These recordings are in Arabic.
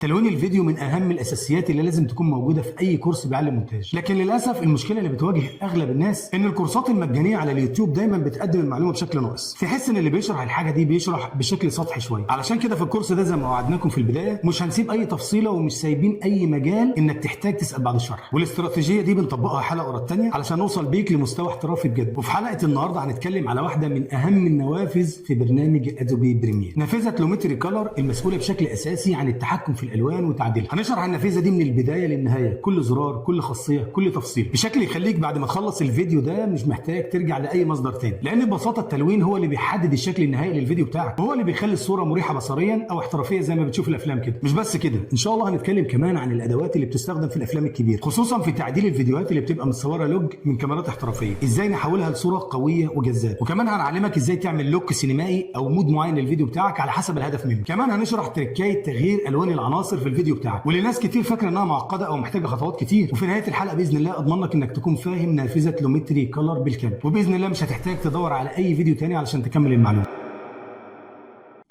تلوين الفيديو من اهم الاساسيات اللي لازم تكون موجوده في اي كورس بيعلم مونتاج، لكن للاسف المشكله اللي بتواجه اغلب الناس ان الكورسات المجانيه على اليوتيوب دايما بتقدم المعلومه بشكل ناقص، تحس ان اللي بيشرح الحاجه دي بيشرح بشكل سطحي شويه. علشان كده في الكورس ده زي ما وعدناكم في البدايه مش هنسيب اي تفصيله ومش سايبين اي مجال انك تحتاج تسال بعد الشرح، والاستراتيجيه دي بنطبقها حلقه ورا الثانيه علشان نوصل بيك لمستوى احترافي بجد. وفي حلقه النهارده هنتكلم على واحده من اهم النوافذ في برنامج ادوبي بريمير، نافذه لومتري كولر المسؤوله بشكل اساسي عن التحكم في الالوان وتعديلها. هنشرح النافذه دي من البدايه للنهايه، كل زرار، كل خاصيه، كل تفصيل، بشكل يخليك بعد ما تخلص الفيديو ده مش محتاج ترجع لاي مصدر تاني، لان ببساطه التلوين هو اللي بيحدد الشكل النهائي للفيديو بتاعك، وهو اللي بيخلي الصوره مريحه بصريا او احترافيه زي ما بتشوف الافلام كده. مش بس كده، ان شاء الله هنتكلم كمان عن الادوات اللي بتستخدم في الافلام الكبيره، خصوصا في تعديل الفيديوهات اللي بتبقى متصوره لوج من كاميرات احترافيه، ازاي نحولها لصوره قويه وجذابه. وكمان هنعلمك ازاي تعمل لوك سينمائي او مود معين للفيديو بتاعك على حسب الهدف منه. كمان هنشرح تركايه تغيير الوان العناصر في الفيديو بتاعك، ولناس كتير فاكره انها معقده او محتاجه خطوات كتير. وفي نهايه الحلقه باذن الله اضمن لك انك تكون فاهم نافذه لومتري كولر بالكامل، وباذن الله مش هتحتاج تدور على اي فيديو تاني علشان تكمل المعلومه.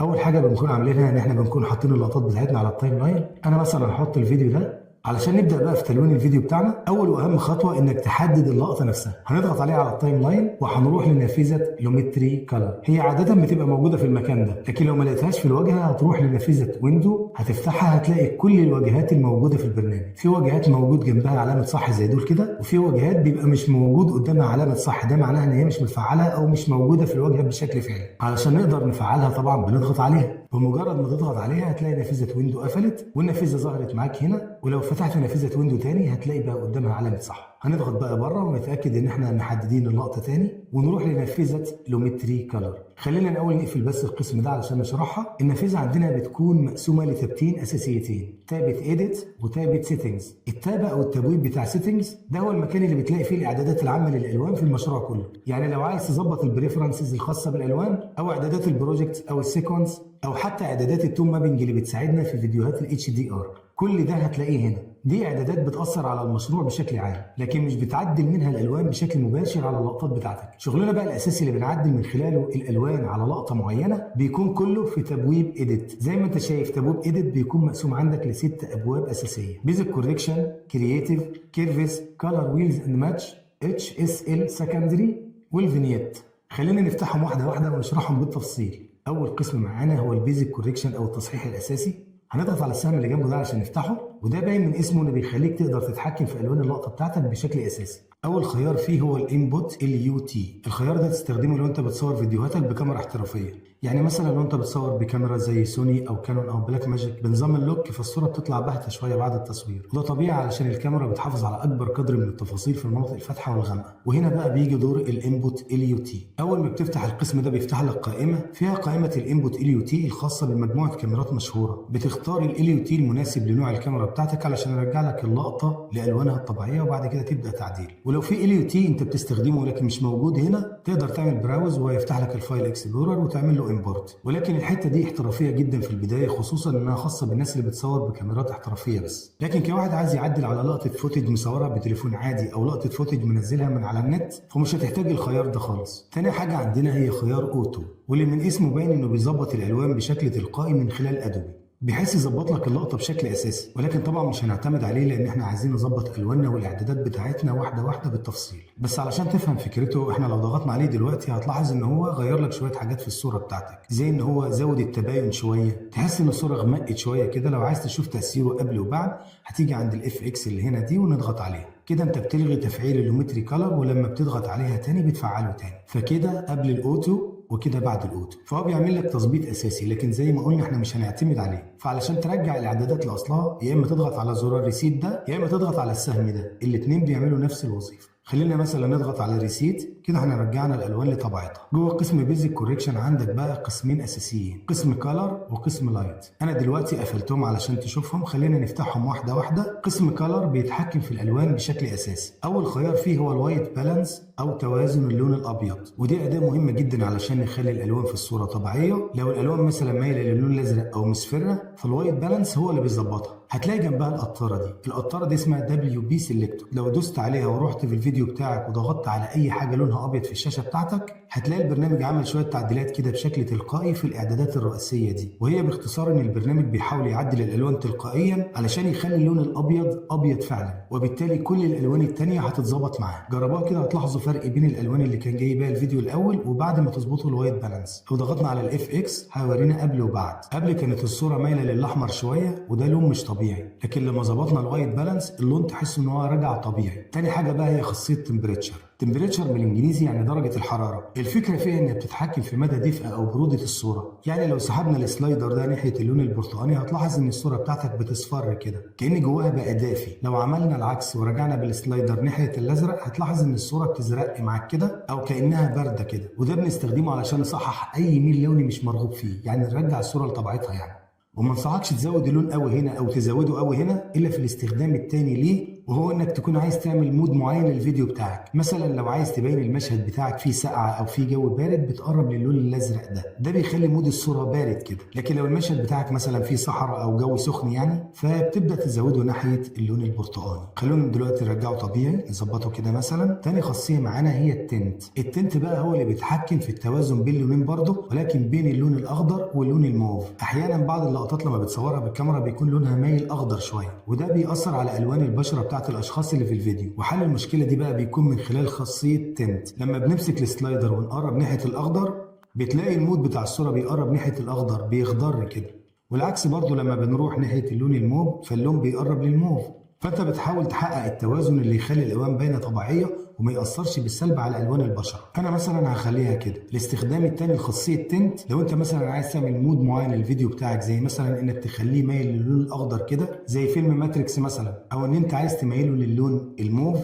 اول حاجه بنكون عاملينها ان احنا بنكون حاطين اللقطات بتاعتنا على التايم لاين. انا مثلا هحط الفيديو ده علشان نبدا بقى في تلوين الفيديو بتاعنا. اول واهم خطوه انك تحدد اللقطه نفسها، هنضغط عليها على التايم لاين وهنروح لنافذه لومتري كولر. هي عاده بتبقى موجوده في المكان ده، لكن لو ما لقيتهاش في الواجهه هتروح لنافذه ويندو، هتفتحها هتلاقي كل الواجهات الموجوده في البرنامج. في واجهات موجود جنبها علامه صح زي دول كده، وفي واجهات بيبقى مش موجود قدامها علامه صح، ده معناها ان هي مش متفعله او مش موجوده في الواجهه بشكل فعلي. علشان نقدر نفعلها طبعا بنضغط عليها، بمجرد ما تضغط عليها هتلاقي نافذه ويندو قفلت والنافذه ظهرت معاك هنا، ولو فتحت نافذه ويندو تاني هتلاقي بقى قدامها علامه صح. هنضغط بقى بره ونتاكد ان احنا محددين اللقطه تاني ونروح لنافذه لومتري كولر. خلينا الاول نقفل بس القسم ده علشان نشرحها. النافذه عندنا بتكون مقسومه لتابتين اساسيتين، تابه ايديت وتابه سيتنجز. التابه او التبويب بتاع سيتنجز ده هو المكان اللي بتلاقي فيه الاعدادات العامه للالوان في المشروع كله، يعني لو عايز تظبط البريفرنسز الخاصه بالالوان او اعدادات البروجكت او السيكونس او حتى اعدادات التون مابنج اللي بتساعدنا في فيديوهات الاتش دي ار، كل ده هتلاقيه هنا. دي اعدادات بتاثر على المشروع بشكل عام، لكن مش بتعدل منها الالوان بشكل مباشر على اللقطات بتاعتك. شغلنا بقى الاساسي اللي بنعدل من خلاله الالوان على لقطه معينه بيكون كله في تبويب ايديت. زي ما انت شايف تبويب ايديت بيكون مقسوم عندك ل6 ابواب اساسيه: بيزك كوركشن، كرييتيف، كيرفز، كولر ويلز اند ماتش، اتش اس ال سكندري، والفينيت. خلينا نفتحهم واحده واحده ونشرحهم بالتفصيل. اول قسم معانا هو البيزك كوركشن او التصحيح الاساسي. هنضغط على السهم اللي جنبه ده عشان نفتحه، وده باين من اسمه انه بيخليك تقدر تتحكم في الوان اللقطه بتاعتك بشكل اساسي. اول خيار فيه هو الانبوت اليو تي. الخيار ده تستخدمه لو انت بتصور فيديوهاتك بكاميرا احترافيه، يعني مثلا لو انت بتصور بكاميرا زي سوني او كانون او بلاك ماجيك بنظام اللوك، فالصوره بتطلع باهته شويه بعد التصوير، وده طبيعي علشان الكاميرا بتحافظ على اكبر قدر من التفاصيل في المناطق الفاتحه والغامقه. وهنا بقى بيجي دور الانبوت اليو تي. اول ما بتفتح القسم ده بيفتح لك قائمه فيها قائمه الانبوت اليو تي الخاصه بمجموعه كاميرات مشهوره. بتختار اليو تي المناسب لنوع الكاميرا بتاعتك علشان يرجع لك اللقطه لالوانها الطبيعيه، وبعد كده تبدا تعديل. ولو في اليو تي انت بتستخدمه لكن مش موجود هنا، تقدر تعمل براوز ويفتح لك الفايل اكسبلورر وتعمل له امبورت. ولكن الحته دي احترافيه جدا في البدايه، خصوصا انها خاصه بالناس اللي بتصور بكاميرات احترافيه بس. لكن كواحد عايز يعدل على لقطه فوتج مصورها بتليفون عادي او لقطه فوتج منزلها من على النت، فمش هتحتاج الخيار ده خالص. تاني حاجه عندنا هي خيار اوتو، واللي من اسمه باين انه بيظبط الالوان بشكل تلقائي من خلال ادوبي، بحيث يظبط لك اللقطه بشكل اساسي. ولكن طبعا مش هنعتمد عليه لان احنا عايزين نظبط الواننا والاعدادات بتاعتنا واحده واحده بالتفصيل. بس علشان تفهم فكرته، احنا لو ضغطنا عليه دلوقتي هتلاحظ ان هو غير لك شويه حاجات في الصوره بتاعتك، زي ان هو زود التباين شويه، تحس ان الصوره غمقت شويه كده. لو عايز تشوف تاثيره قبل وبعد هتيجي عند الاف اكس اللي هنا دي ونضغط عليها كده. انت بتلغي تفعيل اللومتري كولر، ولما بتضغط عليها تاني بتفعله تاني. فكده قبل الاوتو وكده بعد الاوتو، فهو بيعمل لك تظبيط اساسي، لكن زي ما قلنا احنا مش هنعتمد عليه. فعلشان ترجع الاعدادات لاصلها يا اما تضغط على زرار ريسيت ده يا اما تضغط على السهم ده، الاثنين بيعملوا نفس الوظيفه. خلينا مثلا نضغط على ريسيت كده، هنرجعنا الالوان لطبيعتها. جوه قسم بيزك كوركشن عندك بقى قسمين اساسيين، قسم كولر وقسم لايت. انا دلوقتي قفلتهم علشان تشوفهم، خلينا نفتحهم واحده واحده. قسم كولر بيتحكم في الالوان بشكل اساسي. اول خيار فيه هو الوايت بالانس او توازن اللون الابيض، ودي اداه مهمه جدا علشان نخلي الالوان في الصوره طبيعيه. لو الالوان مثلا مايله للون الازرق او مصفره، فالوايت بالانس هو اللي بيظبطها. هتلاقي جنبها القطاره دي، القطاره دي اسمها دبليو بي سيلكتور. لو دوست عليها ورحت في الفيديو بتاعك وضغطت على اي حاجه لونها لونها ابيض في الشاشه بتاعتك، هتلاقي البرنامج عمل شويه تعديلات كده بشكل تلقائي في الاعدادات الرئيسيه دي، وهي باختصار ان البرنامج بيحاول يعدل الالوان تلقائيا علشان يخلي اللون الابيض ابيض فعلا، وبالتالي كل الالوان التانيه هتتظبط معاه. جربوها كده هتلاحظوا فرق بين الالوان اللي كان جاي بيها الفيديو الاول وبعد ما تظبطوا الوايت بالانس. لو ضغطنا على الاف اكس هيورينا قبل وبعد. قبل كانت الصوره مايله للاحمر شويه وده لون مش طبيعي، لكن لما ظبطنا الوايت بالانس اللون تحس ان هو رجع طبيعي. تاني حاجه بقى هي خاصيه تمبريتشر. تمبريتشر بالانجليزي يعني درجه الحراره. الفكره فيها انها بتتحكم في مدى دفء او بروده الصوره. يعني لو سحبنا السلايدر ده ناحيه اللون البرتقاني هتلاحظ ان الصوره بتاعتك بتصفر كده كأن جواها بقى دافي. لو عملنا العكس ورجعنا بالسلايدر ناحيه الازرق هتلاحظ ان الصوره بتزرق معاك كده او كانها بارده كده، وده بنستخدمه علشان نصحح اي ميل لوني مش مرغوب فيه، يعني نرجع الصوره لطبيعتها يعني. وما انصحكش تزود اللون قوي هنا او تزوده قوي هنا الا في الاستخدام التاني ليه، وهو انك تكون عايز تعمل مود معين للفيديو بتاعك. مثلا لو عايز تبين المشهد بتاعك فيه سقعه او فيه جو بارد بتقرب للون الازرق ده بيخلي مود الصوره بارد كده. لكن لو المشهد بتاعك مثلا فيه صحراء او جو سخن يعني فبتبدا تزوده ناحيه اللون البرتقاني. خلونا دلوقتي نرجعه طبيعي نظبطه كده. مثلا تاني خاصيه معانا هي التنت. التنت بقى هو اللي بيتحكم في التوازن بين اللونين برضه، ولكن بين اللون الاخضر واللون الموف. احيانا بعض اللقطات لما بتصورها بالكاميرا بيكون لونها مايل اخضر شويه، وده بيأثر على الوان البشره بتاعت الاشخاص اللي في الفيديو. وحل المشكله دي بقى بيكون من خلال خاصيه تنت. لما بنمسك السلايدر ونقرب ناحيه الاخضر بتلاقي المود بتاع الصوره بيقرب ناحيه الاخضر بيخضر كده، والعكس برضو لما بنروح ناحيه اللون الموف فاللون بيقرب للموف. فانت بتحاول تحقق التوازن اللي يخلي الالوان باينه طبيعيه وما ياثرش بالسلب على الوان البشره. انا مثلا هخليها كده. الاستخدام الثاني لخاصيه تنت، لو انت مثلا عايز تعمل مود معين للفيديو بتاعك زي مثلا انك تخليه مايل للون الاخضر كده زي فيلم ماتريكس مثلا، او ان انت عايز تميله للون الموف،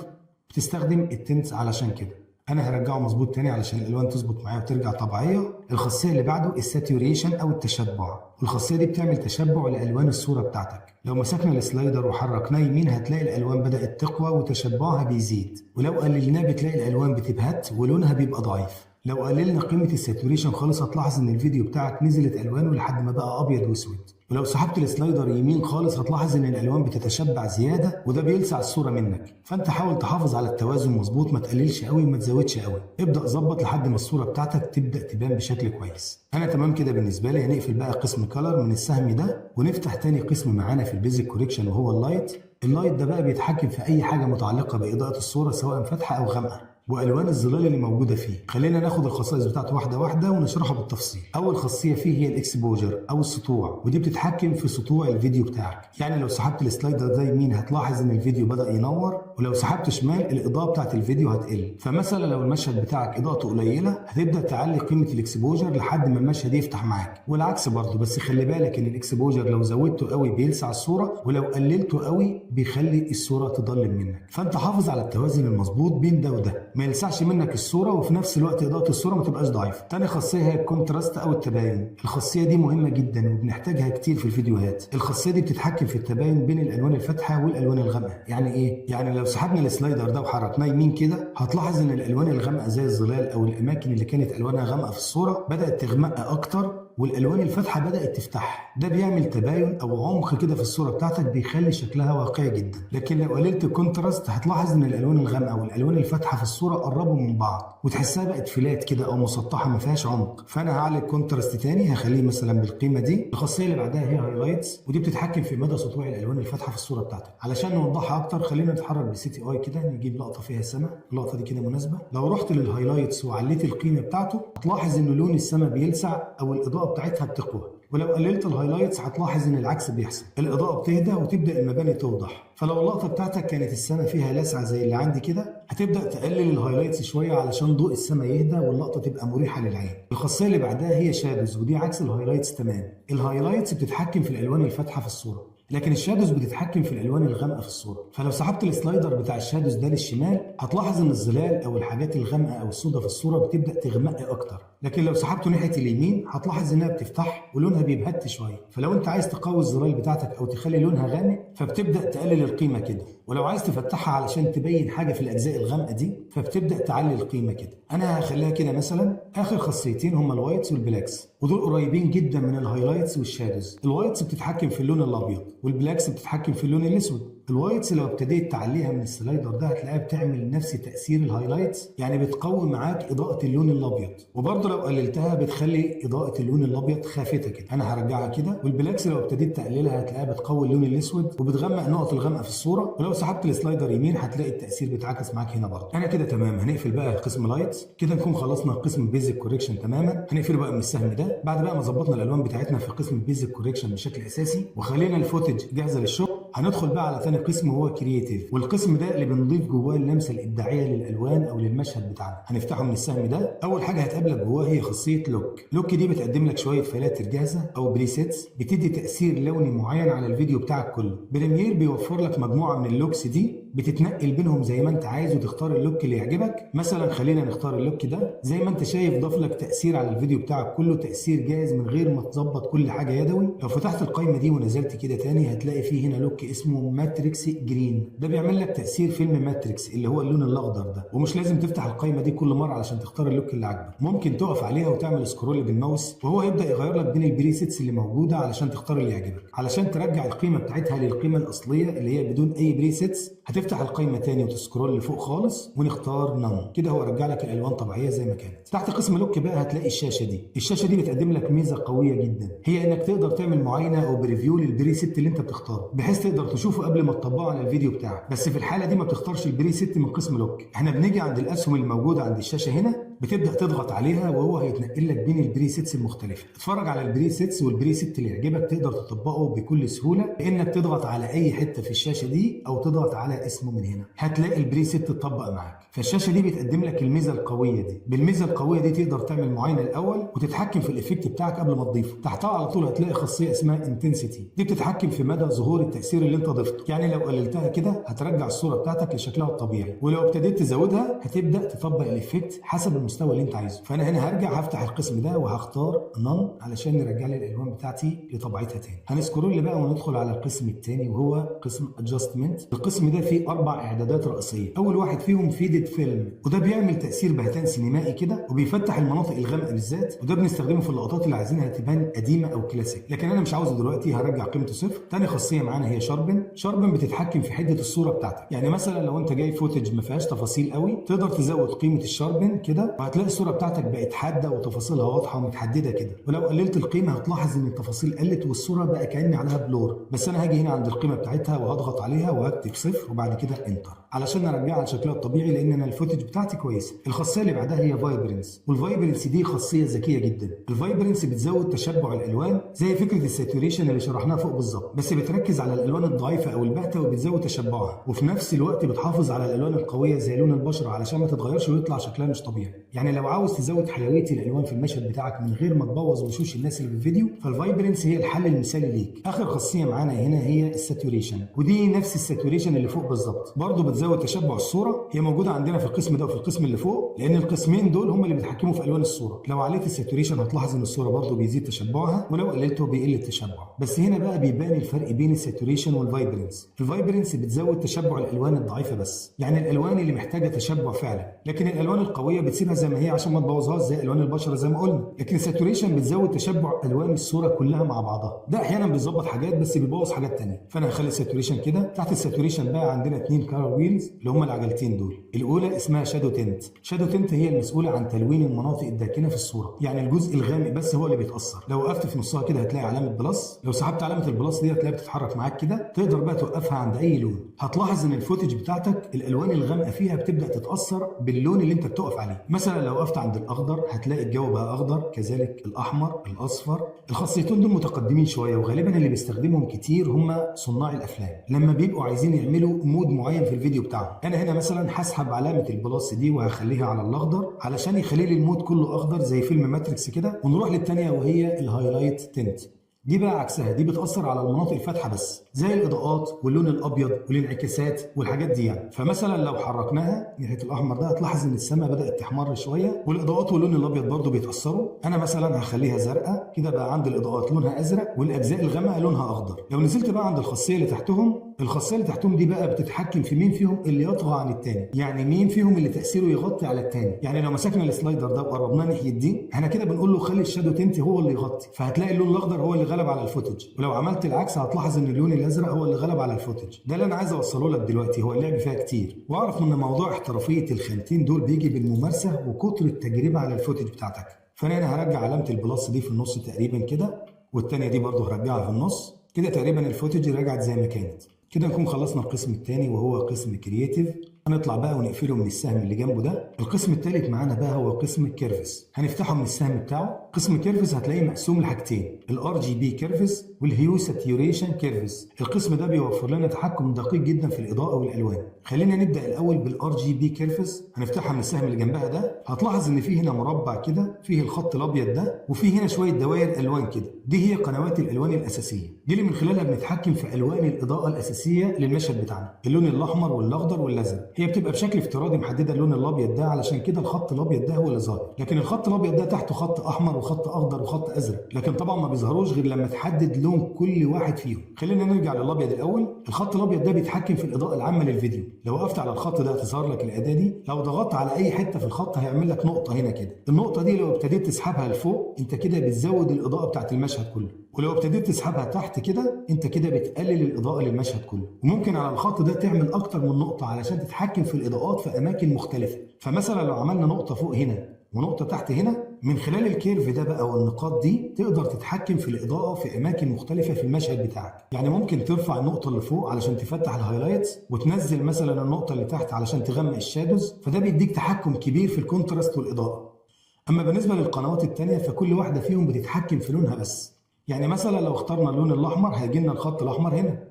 بتستخدم التنت علشان كده. انا هرجعه مظبوط تاني علشان الالوان تظبط معايا وترجع طبيعيه. الخاصيه اللي بعده الساتوريشن او التشبع، والخاصيه دي بتعمل تشبع لالوان الصوره بتاعتك. لو مسكنا السلايدر وحركناه يمين هتلاقي الالوان بدات تقوى وتشبعها بيزيد، ولو قللناه بتلاقي الالوان بتبهت ولونها بيبقى ضعيف. لو قللنا قيمه الساتوريشن خالص هتلاحظ ان الفيديو بتاعك نزلت الوانه لحد ما بقى ابيض واسود. ولو سحبت السلايدر يمين خالص هتلاحظ ان الالوان بتتشبع زياده وده بيلسع الصوره منك. فانت حاول تحافظ على التوازن مظبوط، ما تقللش قوي وما تزودش قوي. ابدا ظبط لحد ما الصوره بتاعتك تبدا تبان بشكل كويس. انا تمام كده بالنسبه لي. هنقفل بقى قسم كلر من السهم ده ونفتح تاني قسم معانا في البيزك كوريكشن وهو اللايت. اللايت ده بقى بيتحكم في اي حاجه متعلقه باضاءه الصوره سواء فاتحه او غامقه والوان الظلال اللي موجوده فيه. خلينا ناخد الخصائص بتاعته واحده واحده ونشرحها بالتفصيل. اول خاصيه فيه هي الاكسبوجر او السطوع، ودي بتتحكم في سطوع الفيديو بتاعك. يعني لو سحبت السلايدر ده يمين هتلاحظ ان الفيديو بدا ينور، ولو سحبته شمال الاضاءه بتاعت الفيديو هتقل. فمثلا لو المشهد بتاعك اضاءته قليله هتبدا تعلي قيمه الاكسبوجر لحد ما المشهد يفتح معاك، والعكس برضه. بس خلي بالك ان الاكسبوجر لو زودته قوي بيلسع الصوره، ولو قللته قوي بيخلي الصوره تضلم منك. فانت حافظ على التوازن المظبوط بين ده وده، ما يلسعش منك الصوره وفي نفس الوقت اضاءه الصوره ما تبقاش ضعيفه. تاني خاصيه هي الكونتراست او التباين. الخاصيه دي مهمه جدا وبنحتاجها كتير في الفيديوهات. الخاصيه دي بتتحكم في التباين بين الالوان الفاتحه والالوان الغامقه. يعني ايه؟ يعني لو سحبنا السلايدر ده وحركناه يمين كده هتلاحظ ان الالوان الغامقه زي الظلال او الاماكن اللي كانت الوانها غامقه في الصوره بدات تغمق اكتر، والالوان الفاتحه بدات تفتح. ده بيعمل تباين او عمق كده في الصوره بتاعتك بيخلي شكلها واقعي جدا. لكن لو قللت الكونتراست هتلاحظ ان الالوان الغامقه والالوان الفاتحه في الصوره قربوا من بعض وتحسها بقت فلات كده او مسطحه ما فيهاش عمق. فانا هعلي الكونتراست تاني هخليه مثلا بالقيمه دي. الخاصيه اللي بعدها هي هايلايتس، ودي بتتحكم في مدى سطوع الالوان الفاتحه في الصوره بتاعتك. علشان نوضحها اكتر خلينا نتحرك بسي تي اي كده نجيب لقطه فيها السماء. اللقطه دي كده مناسبه. لو رحت للهايلايتس وعليت القيمه بتاعته هتلاحظ ان لون السماء بيلسع او الاضاءه بتاعتها بتقوى، ولو قللت الهايلايتس هتلاحظ ان العكس بيحصل، الاضاءه بتهدى وتبدا المباني توضح. فلو اللقطه بتاعتك كانت السماء فيها لسعه زي اللي عندي كده هتبدا تقلل الهايلايتس شويه علشان ضوء السماء يهدى واللقطه تبقى مريحه للعين. الخاصيه اللي بعدها هي شادوز، ودي عكس الهايلايتس تمام. الهايلايتس بتتحكم في الالوان الفاتحه في الصوره، لكن الشادوز بتتحكم في الالوان الغامقه في الصوره. فلو سحبت السلايدر بتاع الشادوز ده للشمال هتلاحظ ان الظلال او الحاجات الغامقه او السوداء في الصوره بتبدا تغمق اكتر، لكن لو سحبته ناحيه اليمين هتلاحظ انها بتفتح ولونها بيبهت شويه. فلو انت عايز تقوي الظلال بتاعتك او تخلي لونها غامق فبتبدا تقلل القيمه كده، ولو عايز تفتحها علشان تبين حاجه في الاجزاء الغامقه دي فبتبدا تعلي القيمه كده. انا هخليها كده مثلا. اخر خاصيتين هما الوايتس والبلاكس، ودول قريبين جدا من الهايلايتس والشادوز. الوايتس بتتحكم في اللون الابيض، والبلاكس بتتحكم في اللون الاسود. الوايتس لو ابتديت تعليها من السلايدر ده هتلاقيها بتعمل نفس تاثير الهايلايتس، يعني بتقوي معاك اضاءه اللون الابيض، وبرضه لو قللتها بتخلي اضاءه اللون الابيض خافته كده. انا هرجعها كده. والبلاكس لو ابتديت تقللها هتلاقيها بتقوي اللون الاسود وبتغمق نقط الغمقه في الصوره، ولو سحبت السلايدر يمين هتلاقي التاثير بيتعكس معاك هنا برضه. انا كده تمام. هنقفل بقى قسم لايتس كده، نكون خلصنا قسم بيزك كوريكشن تماما. هنقفل بقى من السهم ده بعد بقى ما ظبطنا الالوان بتاعتنا في قسم بيزك كوريكشن بشكل اساسي وخلينا الفوتج جاهزه للشغل. هندخل بقى على ثاني قسم وهو كرييتيف، والقسم ده اللي بنضيف جواه اللمسه الابداعيه للالوان او للمشهد بتاعنا. هنفتحه من السهم ده. اول حاجه هتقابلك جواه هي خاصيه لوك دي بتقدم لك شويه فلاتر جاهزه او بريسيتس بتدي تاثير لوني معين على الفيديو بتاعك كله. بريمير بيوفر لك مجموعه من اللوكس دي بتتنقل بينهم زي ما انت عايز وتختار اللوك اللي يعجبك. مثلا خلينا نختار اللوك ده. زي ما انت شايف ضاف لك تاثير على الفيديو بتاعك كله، تاثير جاهز من غير ما تظبط كل حاجه يدوي. لو فتحت القائمه دي ونزلت كده تاني هتلاقي فيه هنا لوك اسمه ماتريكس جرين، ده بيعمل لك تاثير فيلم ماتريكس اللي هو اللون الاخضر ده. ومش لازم تفتح القائمه دي كل مره علشان تختار اللوك اللي عاجبك، ممكن تقف عليها وتعمل سكرول بالماوس وهو يبدا يغير لك بين البريسيتس اللي موجوده علشان تختار اللي يعجبك. علشان ترجع القيمه بتاعتها للقيمه الاصليه اللي هي بدون اي بريسيتس هتفتح القائمه تاني وتسكرول لفوق خالص ونختار نون. كده هو رجع لك الالوان طبيعيه زي ما كانت. تحت قسم لوك بقى هتلاقي الشاشه دي. الشاشه دي بتقدم لك ميزه قويه جدا، هي انك تقدر تعمل معاينه او بريفيو للبريسيت اللي انت بتختاره بحيث تقدر تشوفه قبل ما تطبقه على الفيديو بتاعك. بس في الحاله دي ما بتختارش البريسيت من قسم لوك. احنا بنيجي عند الاسهم الموجوده عند الشاشه هنا، بتبدا تضغط عليها وهو هيتنقل لك بين البريسيتس المختلفه. اتفرج على البريسيتس والبريسيت اللي يعجبك تقدر تطبقه بكل سهوله بانك تضغط على اي حته في الشاشه دي او تضغط على اسمه من هنا، هتلاقي البريسيت تطبق معاك. فالشاشه دي بتقدم لك الميزه القويه دي. بالميزه القويه دي تقدر تعمل معاينه الاول وتتحكم في الايفكت بتاعك قبل ما تضيفه. تحتها على طول هتلاقي خاصيه اسمها انتنسيتي، دي بتتحكم في مدى ظهور التاثير اللي انت ضفته. يعني لو قللتها كده هترجع الصوره بتاعتك لشكلها الطبيعي، ولو ابتديت تزودها هتبدا تطبق الايفكت حسب المستوى اللي انت عايزه. فانا هنا هرجع هفتح القسم ده وهختار نون علشان نرجع لي الالوان بتاعتي لطبيعتها تاني. هنسكرول بقى وندخل على القسم الثاني وهو قسم ادجستمنت. القسم ده فيه 4 اعدادات رئيسيه. اول واحد فيهم فيدد فيلم، وده بيعمل تاثير بهتان سينمائي كده وبيفتح المناطق الغامقه بالذات، وده بنستخدمه في اللقطات اللي عايزينها تبان قديمه او كلاسيك، لكن انا مش عاوزه دلوقتي هرجع قيمته صفر. تاني خاصيه معانا هي شاربن بتتحكم في حده الصوره بتاعتك. يعني مثلا لو انت جاي فوتج ما فيهاش تفاصيل قوي تقدر تزود قيمه الشاربن كده وهتلاقي الصوره بتاعتك بقت حاده وتفاصيلها واضحه ومتحدده كده. ولو قللت القيمه هتلاحظ ان التفاصيل قلت والصوره بقى كأن عليها بلور. بس انا هاجي هنا عند القيمه بتاعتها وهضغط عليها وهكتب صفر وبعد كده انتر علشان ارجعها لشكلها الطبيعي لان انا الفوتج بتاعتي كويسه. الخاصيه اللي بعدها هي فايبرنس، والفايبرنس دي خاصيه ذكيه جدا. الفايبرنس بتزود تشبع الالوان زي فكره الساتوريشن اللي شرحناها فوق بالظبط، بس بتركز على الالوان الضعيفه او الباهته وبتزود تشبعها، وفي نفس الوقت بتحافظ على الالوان القويه زي لون البشره علشان ما تتغيرش ويطلع شكلها مش طبيعي. يعني لو عاوز تزود حيويه الالوان في المشهد بتاعك من غير ما تبوظ وشوش الناس اللي في الفيديو فالفايبرنس هي الحل المثالي ليك. اخر خاصيه معانا هنا هي الساتوريشن، ودي نفس الساتوريشن اللي فوق بالظبط، برضه بتزود تشبع الصوره. هي موجوده عندنا في القسم ده وفي القسم اللي فوق لان القسمين دول هم اللي بيتحكموا في الوان الصوره. لو عليت الساتوريشن هتلاحظ ان الصوره برضه بيزيد تشبعها، ولو قللته بيقل التشبع. بس هنا بقى بيبان الفرق بين الساتوريشن والفايبرنس. الفايبرنس بتزود تشبع الالوان الضعيفه بس، يعني الالوان اللي محتاجه تشبع فعلا، لكن الالوان القويه بتسيبها زي ما هي عشان ما تبوظهاش زي الوان البشره زي ما قلنا. لكن الساتوريشن بتزود تشبع الوان الصوره كلها مع بعضها، ده احيانا بيظبط حاجات بس بيبوظ حاجات ثانيه. فانا هخلي الساتوريشن كده. تحت الساتوريشن بقى عندنا 2 كارر ويلز اللي هم العجلتين دول. الاولى اسمها شادو تنت. شادو تنت هي المسؤوله عن تلوين المناطق الداكنه في الصوره، يعني الجزء الغامق بس هو اللي بيتاثر. لو وقفت في نصها كده هتلاقي علامه بلس، لو سحبت علامه البلس دي هتلاقيها بتتحرك معاك كده، تقدر بقى توقفها عند اي لون. هتلاحظ ان الفوتج بتاعتك الالوان الغامقه فيها بتبدا تتاثر باللون اللي انت بتقف عليه. مثلا لو وقفت عند الاخضر هتلاقي الجو بقى اخضر، كذلك الاحمر، الاصفر. الخاصيتين دول متقدمين شويه وغالبا اللي بيستخدمهم كتير هم صناع الافلام لما بيبقوا عايزين يعملوا مود معين في الفيديو بتاعهم. انا هنا مثلا هسحب علامه البلس دي وهخليها على الاخضر علشان يخلي لي المود كله اخضر زي فيلم ماتريكس كده. ونروح للثانيه وهي الهايلايت تنت. دي بقى عكسها، دي بتأثر على المناطق الفاتحة بس، زي الإضاءات واللون الأبيض والانعكاسات والحاجات دي يعني. فمثلا لو حركناها ناحية الأحمر ده هتلاحظ إن السماء بدأت تحمر شوية، والإضاءات واللون الأبيض برضو بيتأثروا. أنا مثلا هخليها زرقاء كده، بقى عند الإضاءات لونها أزرق والأجزاء الغامقة لونها أخضر. لو نزلت بقى عند الخاصية اللي تحتهم، الخاصية اللي تحتهم دي بقى بتتحكم في مين فيهم اللي يطغى عن التاني، يعني مين فيهم اللي تأثيره يغطي على التاني. يعني لو مسكنا السلايدر ده وقربناه ناحية دي، احنا كده بنقول له خلي الشادو تنتي هو اللي يغطي، فهتلاقي اللون الأخضر هو اللي غلب على الفوتج. ولو عملت العكس هتلاحظ ان اللون الازرق هو اللي غلب على الفوتج. ده اللي انا عايز اوصله لك دلوقتي، هو اللعب فيها كتير، واعرف ان موضوع احترافيه الخانتين دول بيجي بالممارسه وكتر التجربه على الفوتج بتاعتك. فانا هنا هرجع علامه البلس دي في النص تقريبا كده، والثانيه دي برضو هرجعها في النص كده، تقريبا الفوتج رجعت زي ما كانت كده. نكون خلصنا القسم الثاني وهو قسم كرييتيف. هنطلع بقى ونقفله من السهم اللي جنبه ده. القسم الثالث معانا بقى هو قسم الكيرفز، هنفتحه من السهم بتاعه. قسم الكيرفز هتلاقيه مقسوم لحاجتين، الار جي بي كيرفز والهيو ساتيوريشن كيرفز. القسم ده بيوفر لنا تحكم دقيق جدا في الاضاءه والالوان. خلينا نبدا الاول بالار جي بي كيرفز، هنفتحها من السهم اللي جنبها ده. هتلاحظ ان فيه هنا مربع كده فيه الخط الابيض ده، وفيه هنا شويه دوائر الوان كده، دي هي قنوات الالوان الاساسيه، دي اللي من خلالها بنتحكم في الوان الاضاءه الاساسيه للمشهد بتاعنا، اللون الاحمر والاخضر والازرق. هي بتبقى بشكل افتراضي محدده اللون الابيض ده، علشان كده الخط الابيض ده هو اللي ظاهر، لكن الخط الابيض ده تحته خط احمر وخط اخضر وخط ازرق، لكن طبعا ما بيظهروش غير لما تحدد لون كل واحد فيهم. خلينا نرجع للابيض الاول. الخط الابيض ده بيتحكم في الاضاءه العامه للفيديو. لو وقفت على الخط ده هتظهر لك الاداه دي، لو ضغطت على اي حته في الخط هيعمل لك نقطه هنا كده. النقطه دي لو ابتديت تسحبها لفوق انت كده بتزود الاضاءه بتاعت المشهد كله، ولو ابتديت تسحبها تحت كده انت كده بتقلل الاضاءه للمشهد كله. وممكن على الخط ده تعمل اكتر من نقطه علشان تتحكم في الاضاءات في اماكن مختلفه. فمثلا لو عملنا نقطه فوق هنا ونقطه تحت هنا، من خلال الكيرف ده بقى والنقاط دي تقدر تتحكم في الاضاءه في اماكن مختلفه في المشهد بتاعك. يعني ممكن ترفع النقطه اللي فوق علشان تفتح الهايلايتس، وتنزل مثلا النقطه اللي تحت علشان تغمق الشادوز، فده بيديك تحكم كبير في الكونتراست والاضاءه. اما بالنسبه للقنوات الثانيه فكل واحده فيهم بتتحكم في لونها بس. يعني مثلا لو اخترنا اللون الاحمر هيجي لنا الخط الاحمر هنا.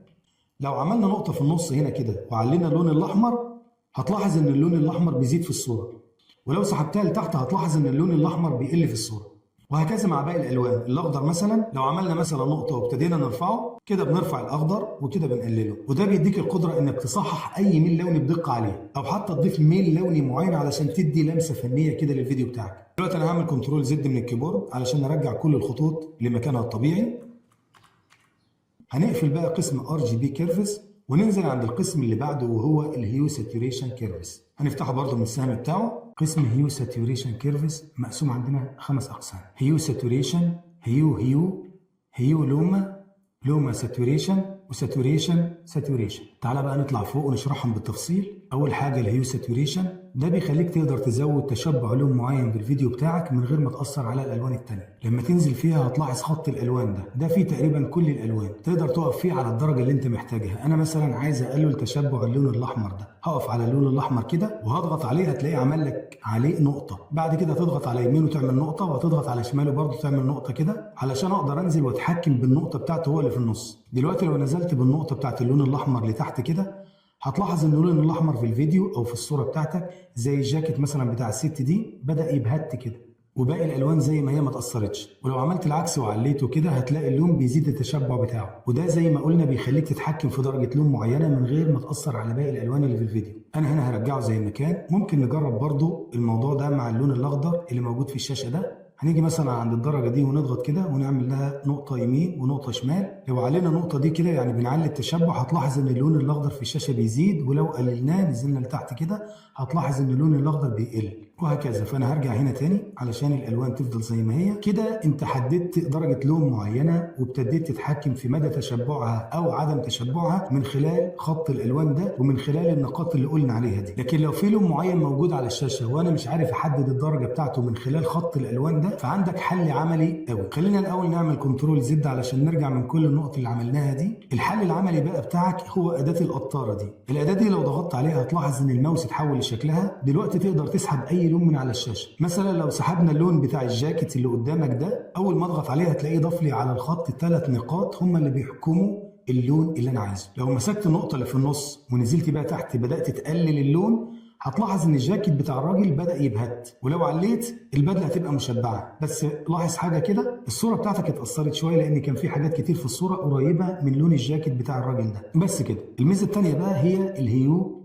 لو عملنا نقطه في النص هنا كده وعلينا اللون الاحمر هتلاحظ ان اللون الاحمر بيزيد في الصوره، ولو سحبتها لتحت هتلاحظ ان اللون الاحمر بيقل في الصوره، وهكذا مع باقي الالوان. الاخضر مثلا لو عملنا مثلا نقطه وابتدينا نرفعه كده بنرفع الاخضر وكده بنقلله، وده بيديك القدره انك تصحح اي ميل لوني بدقه عليه، او حتى تضيف ميل لوني معين علشان تدي لمسه فنيه كده للفيديو بتاعك. دلوقتي انا هعمل كنترول زد من الكيبورد علشان نرجع كل الخطوط لمكانها الطبيعي. هنقفل بقى قسم ار جي بي كيرفز وننزل عند القسم اللي بعده وهو الهيو ساتوريشن كيرفز. هنفتحه برضه من السهم بتاعه. قسم هيو ساتوريشن كيرفز مقسوم عندنا 5 اقسام: هيو ساتوريشن، هيو لوما ساتوريشن، وساتوريشن ساتوريشن. تعالى بقى نطلع فوق ونشرحهم بالتفصيل. اول حاجه الهيو ساتوريشن، ده بيخليك تقدر تزود تشبع لون معين بالفيديو بتاعك من غير ما تاثر على الالوان التانية. لما تنزل فيها هتلاحظ خط الالوان ده فيه تقريبا كل الالوان، تقدر تقف فيه على الدرجه اللي انت محتاجها. انا مثلا عايز اقلل تشبع اللون الاحمر ده، هقف على اللون الاحمر كده وهضغط عليه، هتلاقيه عمل لك عليه نقطه. بعد كده تضغط على يمينه تعمل نقطه، وهتضغط على شماله برضه تعمل نقطه كده، علشان اقدر انزل واتحكم بالنقطه بتاعته هو اللي في النص. دلوقتي لو نزلت بالنقطه بتاعت اللون الاحمر لتحت كده هتلاحظ ان اللون الاحمر في الفيديو او في الصوره بتاعتك زي الجاكيت مثلا بتاع الست دي بدا يبهت كده، وباقي الالوان زي ما هي ما اتاثرتش. ولو عملت العكس وعليته كده هتلاقي اللون بيزيد التشبع بتاعه، وده زي ما قلنا بيخليك تتحكم في درجه لون معينه من غير ما تاثر على باقي الالوان اللي في الفيديو. انا هنا هرجعه زي ما كان. ممكن نجرب برضو الموضوع ده مع اللون الاخضر اللي موجود في الشاشه ده. هنيجي مثلا عند الدرجه دي ونضغط كده ونعمل لها نقطه يمين ونقطه شمال. لو علينا النقطه دي كده يعني بنعلي التشبع، هتلاحظ ان اللون الاخضر في الشاشه بيزيد، ولو قللناه نزلنا لتحت كده هتلاحظ ان اللون الاخضر بيقل، وهكذا. فانا هرجع هنا تاني علشان الالوان تفضل زي ما هي كده. انت حددت درجه لون معينه وابتديت تتحكم في مدى تشبعها او عدم تشبعها من خلال خط الالوان ده ومن خلال النقاط اللي قلنا عليها دي. لكن لو في لون معين موجود على الشاشه وانا مش عارف احدد الدرجه بتاعته من خلال خط الالوان ده، فعندك حل عملي قوي. خلينا الاول نعمل كنترول زد علشان نرجع من كل النقط اللي عملناها دي. الحل العملي بقى بتاعك هو اداه القطاره دي. الاداه دي لو ضغطت عليها هتلاحظ ان الماوس اتحول لشكلها. دلوقتي تقدر تسحب اي لون من على الشاشه. مثلا لو سحبنا اللون بتاع الجاكيت اللي قدامك ده، اول ما اضغط عليه هتلاقيه ضاف لي على الخط 3 نقاط هم اللي بيحكموا اللون اللي انا عايزه. لو مسكت النقطه اللي في النص ونزلت بقى تحت بدات تقلل اللون، هتلاحظ ان الجاكيت بتاع الراجل بدأ يبهت، ولو عليت البدله هتبقى مشبعه. بس لاحظ حاجه كده، الصوره بتاعتك اتأثرت شويه لان كان في حاجات كتير في الصوره قريبه من لون الجاكيت بتاع الراجل ده. بس كده. الميزه الثانيه بقى هي الهيو،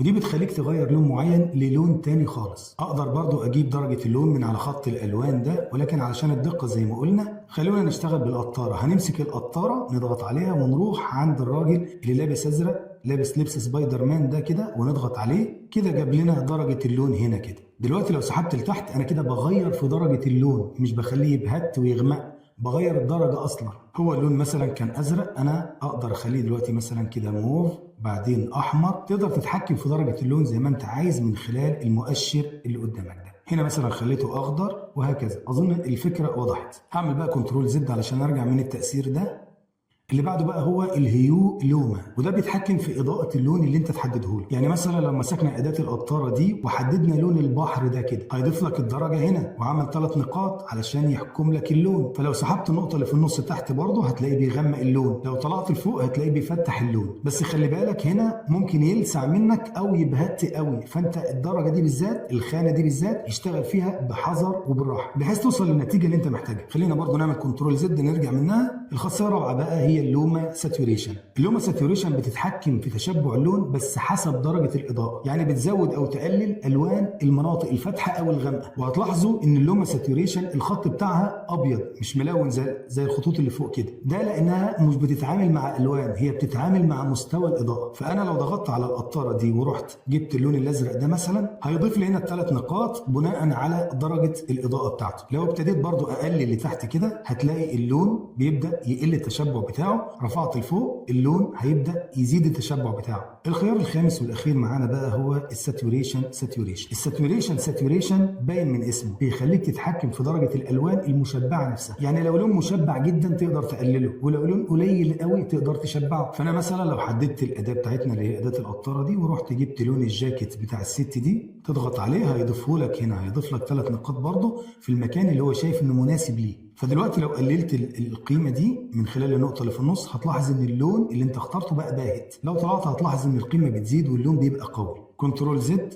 ودي بتخليك تغير لون معين للون تاني خالص. اقدر برضو اجيب درجة اللون من على خط الالوان ده، ولكن علشان الدقة زي ما قلنا خلونا نشتغل بالقطارة. هنمسك القطارة نضغط عليها ونروح عند الراجل اللي لابس ازرق، لابس لبس سبايدر مان ده كده، ونضغط عليه كده جاب لنا درجة اللون هنا كده. دلوقتي لو سحبت لتحت انا كده بغير في درجة اللون، مش بخليه يبهت ويغمق، بغير الدرجة اصلا. هو اللون مثلا كان ازرق، انا اقدر اخليه دلوقتي مثلا كده موف، بعدين احمر. تقدر تتحكم في درجة اللون زي ما انت عايز من خلال المؤشر اللي قدامك ده. هنا مثلا خليته اخضر وهكذا. اظن الفكرة وضحت. هعمل بقى كنترول زد علشان ارجع من التأثير ده. اللي بعده بقى هو الهيو لوما، وده بيتحكم في اضاءه اللون اللي انت تحدده له. يعني مثلا لو مسكنا اداه القطاره دي وحددنا لون البحر ده كده، هيضيف لك الدرجه هنا وعمل 3 نقاط علشان يحكم لك اللون. فلو سحبت النقطه اللي في النص تحت برضه هتلاقيه بيغمق اللون، لو طلعت لفوق هتلاقيه بيفتح اللون. بس خلي بالك هنا ممكن يلسع منك او يبهت قوي، فانت الدرجه دي بالذات، الخانه دي بالذات، اشتغل فيها بحذر وبالراحه بحيث توصل للنتيجه اللي انت محتاجها. خلينا برضه نعمل كنترول زد نرجع منها. الخاصيه الرابعه بقى هي اللوما ساتوريشن. اللوما ساتوريشن بتتحكم في تشبع اللون بس حسب درجه الاضاءه، يعني بتزود او تقلل الوان المناطق الفاتحه او الغامقه. وهتلاحظوا ان اللوما ساتوريشن الخط بتاعها ابيض مش ملون زي الخطوط اللي فوق كده، ده لانها مش بتتعامل مع الوان، هي بتتعامل مع مستوى الاضاءه. فانا لو ضغطت على القطاره دي ورحت جبت اللون الازرق ده مثلا، هيضيف لي هنا ال3 نقاط بناء على درجه الاضاءه بتاعته. لو ابتديت برضو اقلل لتحت كده هتلاقي اللون بيبدا يقل التشبع بتاعه، رفعت لفوق اللون هيبدا يزيد التشبع بتاعه. الخيار الخامس والاخير معانا بقى هو الساتوريشن. الساتوريشن باين من اسمه، بيخليك تتحكم في درجه الالوان المشبعه نفسها. يعني لو لون مشبع جدا تقدر تقلله، ولو لون قليل قوي تقدر تشبعه. فانا مثلا لو حددت الاداه بتاعتنا اللي هي اداه القطاره دي ورحت جبت لون الجاكيت بتاع الست دي، تضغط عليه هيضيفه لك هنا، هيضيف لك 3 نقاط برضه في المكان اللي هو شايف انه مناسب ليه. فدلوقتي لو قللت القيمه دي من خلال النقطه اللي في النص هتلاحظ ان اللون اللي انت اخترته بقى باهت. لو طلعت هتلاحظ ان القيمه بتزيد واللون بيبقى قوي. كنترول زد.